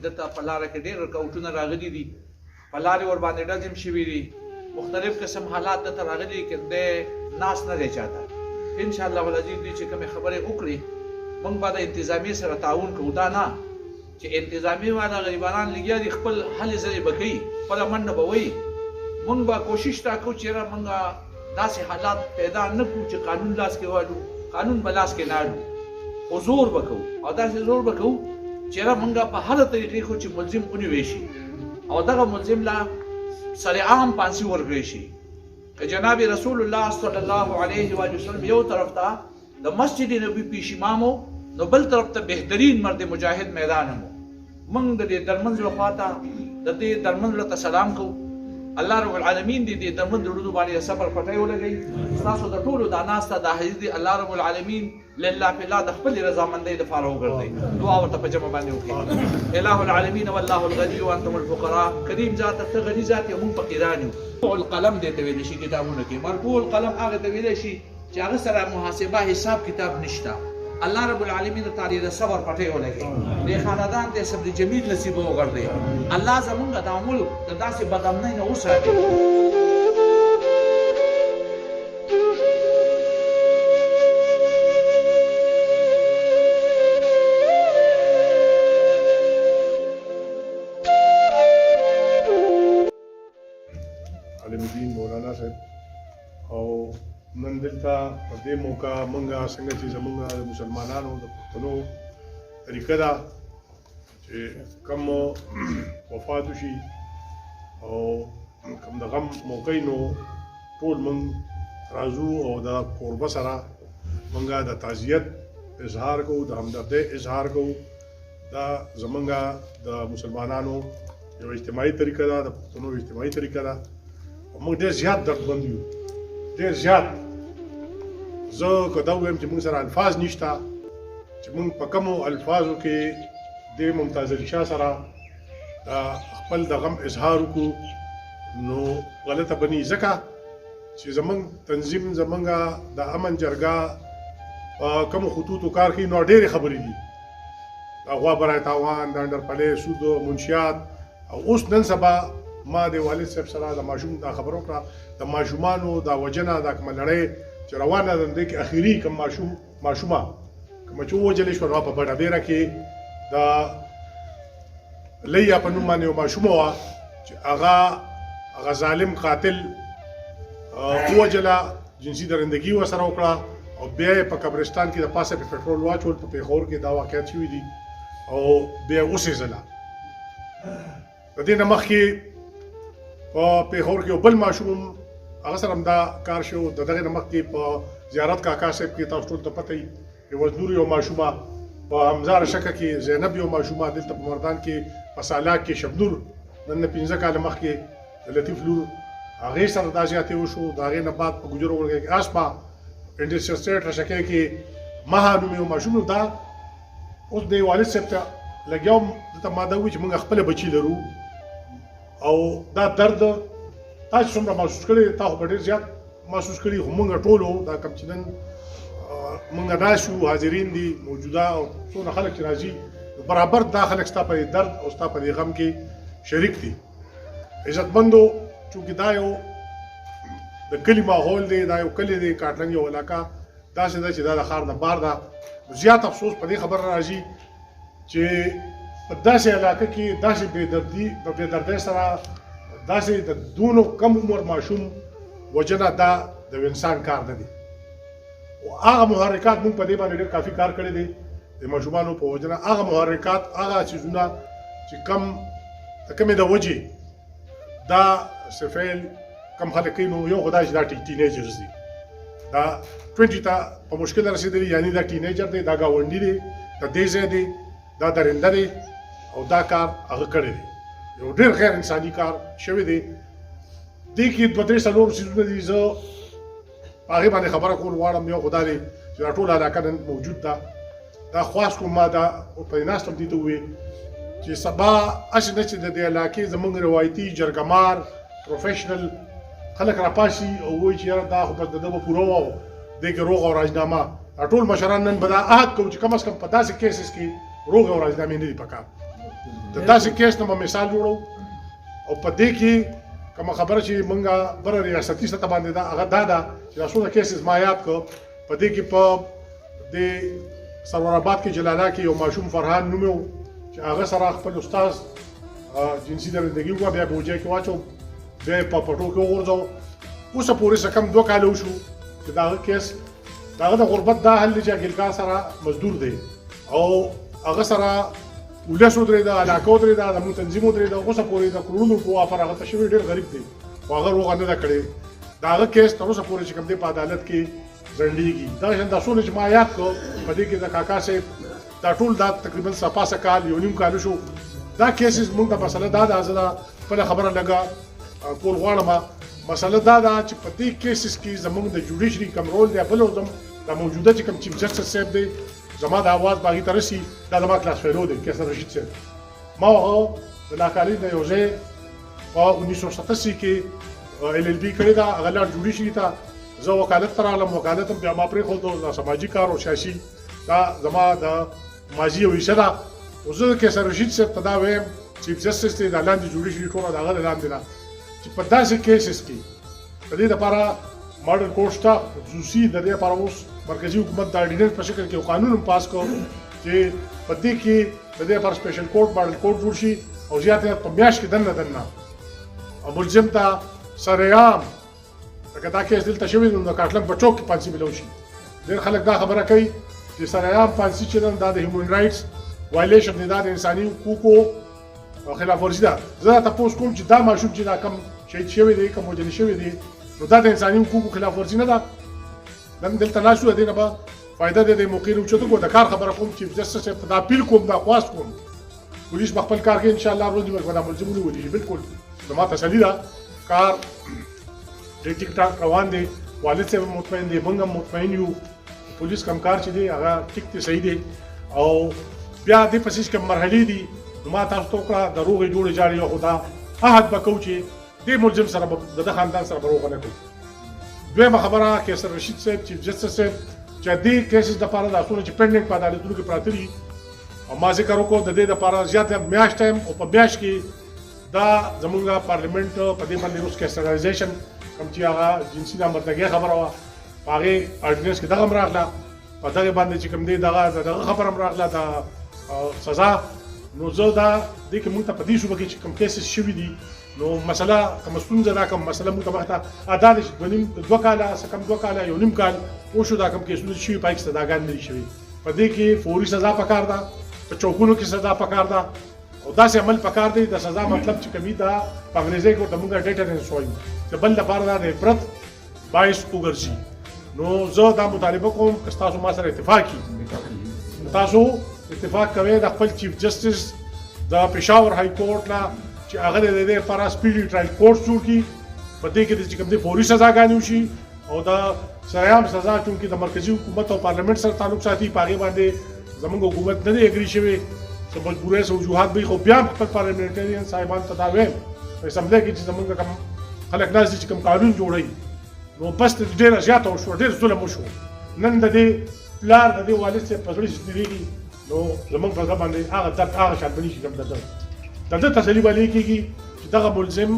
دلته په لاره کې ډېر رکاوټونه راغلي دي، په لارې ور باندې ډزې شوي دي، مختلف قسم حالات دلته راغلي دي چې دی ناس نه دی چاته. انشاءالله العزیز دوی چې کومې خبرې وکړي موږ به د انتظامیې سره تعاون کوو. دا نه چې انتظامیې والا غریبانان لګیا دي خپل هلې ځلې به کوي، خپله منډه به وایي. موږ به کوشش دا کوو چې یاره موږ داسې حالات پیدا نه کړو چې قانون لاس کې والو، قانون به لاس کې نه اړو، خو زور به کوو او داسې زور به کوو چې یاره موږ په هره طریقې خو چې ملزم ونیوی شي او دغه ملزم لا سرعام پانسي ورکړی شي. که جناب رسول الله صلی الله علیه و وسلم یو طرف ته د مسجد نبوي پیش امامو نو بل طرف ته بهترین مرد مجاهد میدان مو. موږ د دې درمنځ لخوا ته د دې درمنځ ته سلام کوو. الله رب العالمین دې د درمنځ لرونو باندې صبر پټی ولګوي. ستاسو د ټولو دا ناسته دا حدیث دی الله رب العالمین لله فی الله د خپل رضامندۍ دپاره وګرځوي. دعا ورته په جمع باندې وکړي. اله العالمین والله الغني وانتم الفقراء. کریم ذات ته غني ذات یې موږ فقیران یو. مرفوع القلم دې ته ویلی شي کتابونه کې. مرفوع القلم هغه ته ویلی شي چې هغه سره محاسبه حساب کتاب نشته. الله رب العالمین تعالی د صبر پټی ولګي، د خاندان ته صبر جمیل نصیب وګرځي. الله زمونږ د ملک د داسې بدامنۍ نه وساتي. عالم دین مولانا صاحب او نن دلته په دې موقع مونږه څنګه چې زمونږ د مسلمانانو د پښتنو طریقه ده چې کوم وفات وشي او کوم د غم موقع نو ټول مونږ راځو او د کوربه سره مونږه د تعزیت اظهار کوو، د همدردۍ اظهار کوو. دا زمونږ د مسلمانانو یو اجتماعي طریقه ده، د پښتنو اجتماعي طریقه ده. موږ ډېر زیات دردمند یو، ډېر زیات. زه که دا ووایم چې موږ سره الفاظ نشته چې موږ په کومو الفاظو کې د ممتاز علي شاه سره خپل د غم اظهار وکړو نو غلطه بني. ځکه چې زموږ تنظیم زموږ د امن جرګه په کومو خطوطو کار کوي نو ډېرې خبرې دي، د غوا برای تاوان، د انډرپلې، سود او منشیات. او اوس نن سبا ما د والد صاحب سره د ماشوم دا خبر وکړه د ماشومانو دا وجنه دا کومه لړۍ چې روانه ده د کې اخیری کوم ماشومه کومه چې ووجلې شوه نو په بډابیره کې د لیا په نوم باندې یو ماشومه وه چې هغه ظالم قاتل ووجله، جنسي درندګي ورسره وکړه او بیا یې په قبرستان کې د پاسه په پټرول واچول. په پېښور کې دا واقعیت شوي دي او بیا وسېزله. د دې نه مخکې په پېښور کې یو بل ماشوم هغه سره هم دا کار شو. د دغې نه مخکې په زیارت کاکا صاحب کې تاسو ټول ته پته وي یو نور یو ماشومه، په همزاره شکه کې زینب یو ماشومه، دلته په مردان کې په سالاک کې شبنور نن نه 15 کاله مخکې د لطیف لور هغې سره دا زیاتې وشو. د هغې نه بعد په ګجرو ولګۍ کې اسپا انډسټریل سټیټ رشکې کې مها نوم یو ماشوم. دا اوس د والد صاحب ته لګیا وم، دلته ما دا وویل چې موږ خپله بچي لرو او دا درد تاسو څومره محسوس کړی، تا خو به ډېر زیات محسوس کړي، خو موږ ټولو دا کوم چې نن موږ ناست یو حاضرین دي موجوده او څونه خلک چې راځي برابر دا خلک ستا په درد او ستا په غم کې شریک دي. عزتمندو چونکې دا یو د کلي ماحول دی، دا یو کلی دی کاټلنګ یو علاقه داسې ده چې دا د ښار نه بار ده. زیات افسوس په دې خبره راځي چې په داسې علاقه کې داسې بېدردۍ سره داسې د دونو کم عمر ماشوم وجنه دا د انسان کار نه دی. او هغه محرکات موږ په دې باندې ډېر کافي کار کړی دی د ماشومانو په وجنه. هغه محرکات هغه څیزونه چې د کمې د وجې دا سفیل کم خلک کوي نو یو خدای چې دا ټینیجرز دي، دا 20 ته په مشکل رسېدلي، یعنی دا ټینیجر دی، دا ګاونډي دی، دا دې ځای دی، دا درنده دی او دا کار هغه کړی دی. یو ډېر غیر انساني کار شوی دی. دې کې 2-3 څلور څیزونه دي زه په هغې باندې خبره کول غواړم. یو خو دا دی چې دا ټوله علاقه نن موجود ده. دا خواست کوم ما دا په دې ناست هم دې ته وویل چې سبا هسې نه چې د دې علاقې زموږ روایتي جرګمار پروفیشنل خلک راپاشي او وایي چې یاره دا خو بس د ده به پوره وه او دې کې روغ او راجنامه. دا ټول مشران نن به دا عهد کوو چې کم از کم په داسې کیسز کې روغ او راجنامې نه دي پکار. د داسې کیس نه مثال جوړو او په دې کې کوم خبره چې مونږه بر ریاستي سطح باندې دا هغه دا چې تاسو د کیسز ما یاد کو په دې کې په د سرور آباد کې جلالا کې یو ماشوم فرحان نومو چې هغه سره خپل استاد جنسي درندګي وکړه بیا بوجه کې واچو بیا په پټو کې ورځو اوس پورې سکم 2 کال وشو چې دا کیس دا د غربت دا حل چې ګلکا سره مزدور دی او هغه سره ولسو درې دا علاقو درې دا د تنظیمو درې دا اوس پورې د کورونو په وافر هغه تشوي ډېر غریب دی هغه روغ نه کړي دا هغه کیس تر اوسه پورې چې کوم دی په عدالت کې ځنډيږي دا څنګه تاسو چې ما یاد کو په دې کې د کاکا سه دا ټول دا تقریبا صفاسه کال یو نیم کال شو دا کیسز موږ ته مسله دا د ازدا په خبره لگا کول غواړم مسله دا چې په دې کیسز کې زموږ د جوډیشري کنټرول دی بل زم د موجوده چې کوم چیف جسټس صاحب دی زما د اواز باغی ترسي دا زما کلاس فیلو دی کیسه رشید صاحب ما هغه د لاکاري د یو ځای په 1987 کې LLB کړی دا غلار جوډیشري ته زه وکالت تر عالم وکالت بیا ما پرې خو د سماجی کار او سیاسي دا زما د ماضي او اشاره او زه کیسه رشید صاحب ته دا وایم چیف جسټس دی د لاندې جوډیشري ټول دا غل لاندې نه چې په داسې کیسز کې په دې لپاره ماډل کورټ شته خصوصي د دې لپاره اوس مرکزی حکومت د اډیننس په شکل کې قانون پاس کړ چې په دې کې د دې لپاره سپیشل کورټ ماډل کورټ جوړ شي او زیاته په میاشت کې دنه او ملزم ته سریام لکه دا کیس دلته شوی نو د کاټلم په چوک کې پانسي ملو شي ډېر خلک دا خبره کوي چې سریام پانسي چې دا د هیومن رائټس وایلیشن دی دا د انساني حقوقو خلاف ورزي ده زه تاسو کوم چې دا ماشوم چې دا کم شهید شوی دی کوم وجل شوی دی نو دا د انساني حقوقو خلاف ورزي نه ده نن دلته ناشو دی نه به فائدہ د موقع لرو چې د کار خبره کوم چې جسټس په دا اپیل کوم دا خواست کوم پولیس خپل کار کوي ان شاء الله روز به د ملزمونو ولې بالکل زما تسلی ده کار ډېر ټیک ټاک روان دی والد صاحب مطمئن دی موږ مطمئن یو پولیس کم کار چې دی هغه ټیک ته صحیح دی او بیا د پسیس کوم مرحله دي ما تاسو ته کړه د روغې جوړې جاړي او خدا احد بکو چې د ملزم سره د خاندان سره بروغ نه کوي دویمه خبره کې سر رشید صاحب چیف جسټس صاحب چې دې کیسز د لپاره د اصول چې پینډینګ په عدالتونو کې پراته دي او ما ذکر وکړو د دې لپاره زیات میاشت ټایم او په میاشت کې دا زمونږ پارلیمنت په دې باندې روس کیسټرایزیشن کوم چې هغه جنسي نامردګي خبره وه هغه اډیننس کې دغه راغله په دغه باندې چې کوم دی دغه خبره راغله د سزا نو زه دا دې کې موږ ته په دې شوبه کې چې کوم کیسز شوي دي نو مسله کوم ستونزه دا کوم مسله موږ ته وخته ادا د 2 کاله سکم 2 کاله یو نیم کال او شو دا کوم کیسونه شوي پای کې صداګان نه شوي په دې کې فوري سزا پکار ده په چوکونو کې سزا پکار ده او داسې عمل پکار دی د سزا مطلب چې کمی دا په انګریزي کې موږ ډیټرنس وایو چې بل لپاره دا د عبرت باعث وګرځي نو زه دا مطالبه کوم که تاسو ما سره اتفاق کړئ تاسو اتفاق کوي د خپل چیف جسټس د پېښور های کورټ نه چې هغه د دې لپاره سپیډي ټرایل کورټ جوړ کړي په دې کې چې کوم دي فوري سزاګانې وشي او دا سریام سزا چې د مرکزی حکومت او پارلیمنت سره تعلق ساتي پاغي باندې زموږ حکومت نه اګری شوی چې مجبورې سو وجوهات به خو بیا خپل پارلیمنټریان صاحبان ته دا وایم په اسمبلی کې چې زموږ کوم خلک ناز چې کوم قانون جوړي نو بس ډېر زیات او شو ډېر ظلم وشو نن د دې پلار د دې والد څخه په ځړې ستېږي نو زموږ په ځای باندې هغه درد هغه شان بني شي کوم د تسلی باندې کېږي چې دغه ملزم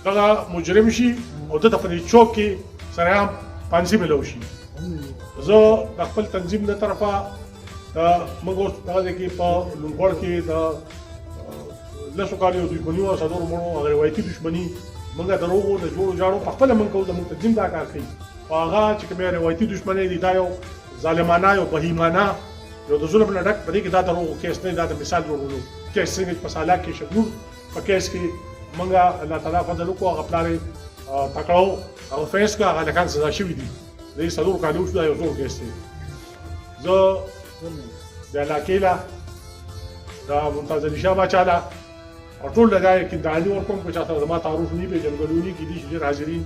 دغه مجرم شي او د په چوک کې سره هم پانسي ملو شي زه د خپل تنظیم له طرفه د موږ دغه کې په لوګور کې د لاسو کالیو د بنیو صدور مړو هغه روایتي دښمنی موږ دروغو د جوړو جاړو په خپل منکو د تنظیم دا کار کوي هغه چې کومه روایتي دښمنی دي دا یو ظالمانه او بهیمانه یو د ظلم نه ډک په دې کې دا دروغ کیس نه دا د مثال جوړولو کیس څنګه په سالا کې شګور په کیس کې موږ الله تعالی فضل وکړو هغه پلار تکړو او فیس کا هغه لکان سزا شوی دي د صدور کالیو شو دا یو زور کیس دی زه د علاقې دا ممتاز علي شاه باچاله او ټول لګای کې د علي ور کوم په چاته زما تعارف نه پیژنګلونی کې دي چې حاضرین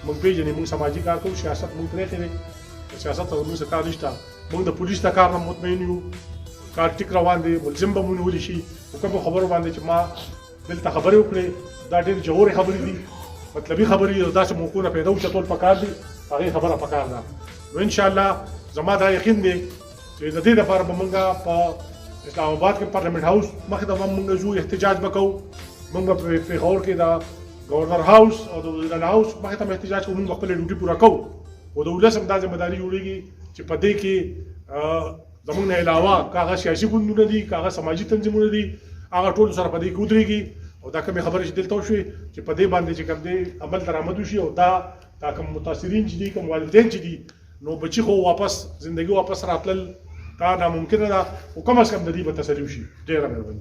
موږ پیژنې موږ سماجی کار کوو سیاست موږ پرې کړی سیاست ته موږ کار نشته موږ د پولیس د کار نه مطمئن یو کار ټیک روان دی ملزم به مونږ ولې شي کوم خبرو باندې چې ما دلته خبرې وکړې دا ډېر جوړې خبرې دي مطلبي خبرې دي داسې موقعونه پیدا وشي ټول پکار دي هغه خبره پکار ده نو ان شاء الله زما دا یقین دی چې د دې لپاره به موږ په اسلام آباد کې پارلیمنت هاوس مخې ته موږ ځو احتجاج وکړو موږ په پیښور کې دا گورنر هاوس او د وزیران هاوس مخې ته احتجاج کوو موږ خپل ډیوټي پوره کوو او د ولس هم دا ذمہداري جوړیږي چې په دې کې زموږ نه علاوه کاغه سیاسي ګوندونه دي کاغه سماجي تنظیمونه دي هغه ټول سره په دې کې ودرېږي او دا کومې خبرې چې دلته وشوې چې په دې باندې چې کوم دی عمل درآمد وشي او دا کوم متاثرین چې دي کوم والدین چې دي نو بچي خو واپس زندگی واپس راتلل دا ناممکنه ده او کم از کم د دې به تسلي وشي ډېره مهرباني